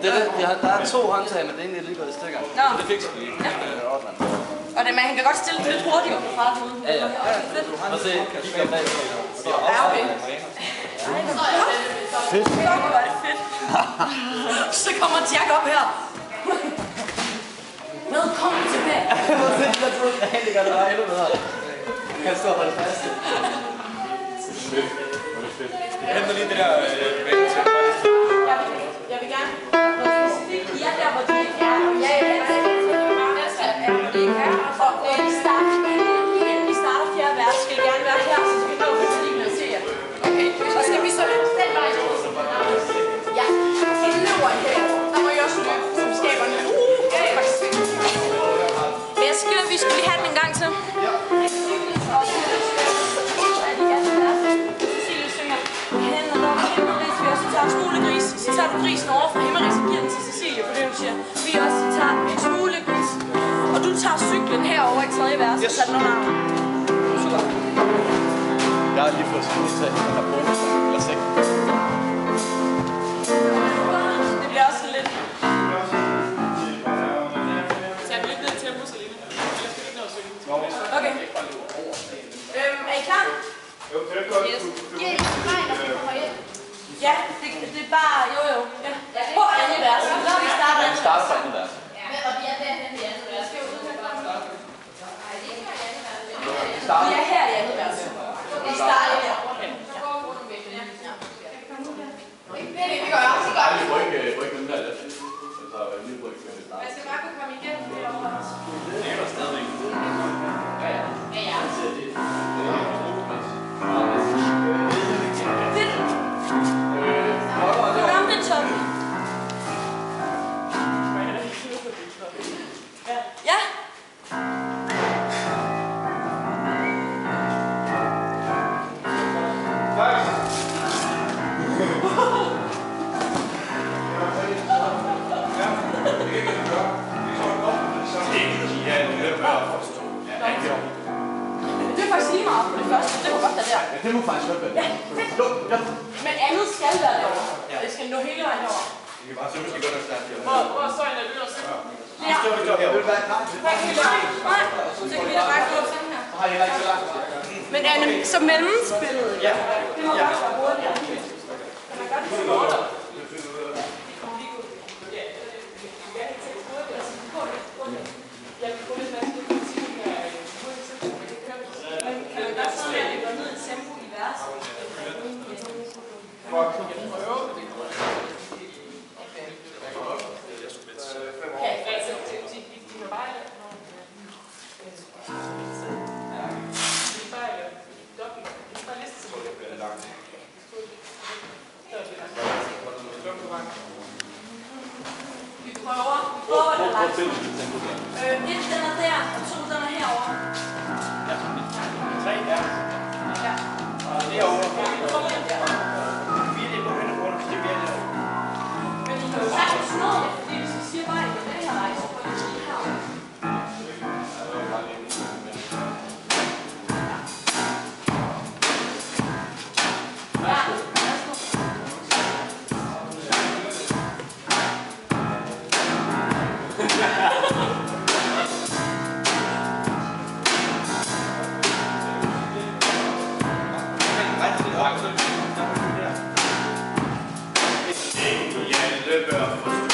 Det er det. Der er 2 håndtag, men det er egentlig lige gået i stykker. Nå. Så det fikser vi lige. Og det, man kan godt stille lidt hurtigere på farten. Ja, ja. Og se, kigger bag. Ja, okay. Fedt. Fedt. Så kommer Jack op her. Velkommen tilbage. Jeg troede egentlig godt, det var endnu bedre. Kan stå og holde fast. Fedt. Jeg henter lige det der væk til. Jeg vil gerne noget specifikt. I er der, hvor de ikke er. Ja, og vi starter 4. vers. Skal I gerne være her, så skal vi nå for lige at se jer. Okay, så skal vi så den vej. Ja, I løber herovre. Der må I også løbe, som skaberne. Væske, vi skal lige have den en gang til. Ja. Cecilie synger. Hænder op, himmelris, vi også tager en smule gris. Så tager du grisen over fra himmelris og giver den til Cecilie på det, du siger. Vi også tager en smule gris. Og du tager cyklen herover i 3. vers og tager den under armen. Super. Jeg har lige fået sådan en der bruger eller sæk. Det bliver også lidt... Så jeg bliver lidt ned i tempo, Selina. Ellers skal vi ikke nå at synge. Okay. Er I klar? Jo, det er godt. Giv I mig, når vi kommer ind. Ja, det er bare... Jo. Ja. På 2. vers. Når vi starter 2. vers. Start på 2. vers. Og vi er derhen i 2. vers. Vi er her i 2. vers. Vi starter her. Det gør jeg. Jeg vil rykke dem der lidt. Så lige rykke dem lidt. Jeg skal bare kunne komme igennem det over. Det er der stadigvæk. Ja. Fedt. Kom det, Tommy. Ja. Det er faktisk lige meget på det første. Det må godt være der. Ja, det må faktisk godt være. Ja, fedt. Men andet skal være derovre. Det skal nå hele vejen derovre. Vi kan bare så måske godt have starte her. Hvor står en af lyder sig? Ja. Jeg vil være klar til. Nej, så kan vi da bare gå sådan her. Så har jeg ikke så langt. Men Anne, så mellemspillet, Ja. det må godt være hurtigere. Kan man gøre det så hurtigt? Jeg vil gå lidt vanskeligt på musikken her. Men kan man godt så at det går ned i tempo i vers? Vi prøver det langt. 1 den er der, og 2 den er herovre. Ja. 3, ja. Ja. Og derovre. 4 det på højde rundt, det bliver det. Men I kan jo sagtens nå det, fordi hvis vi siger bare, at det er den her vej, så får vi lige her. Alle bør forstå.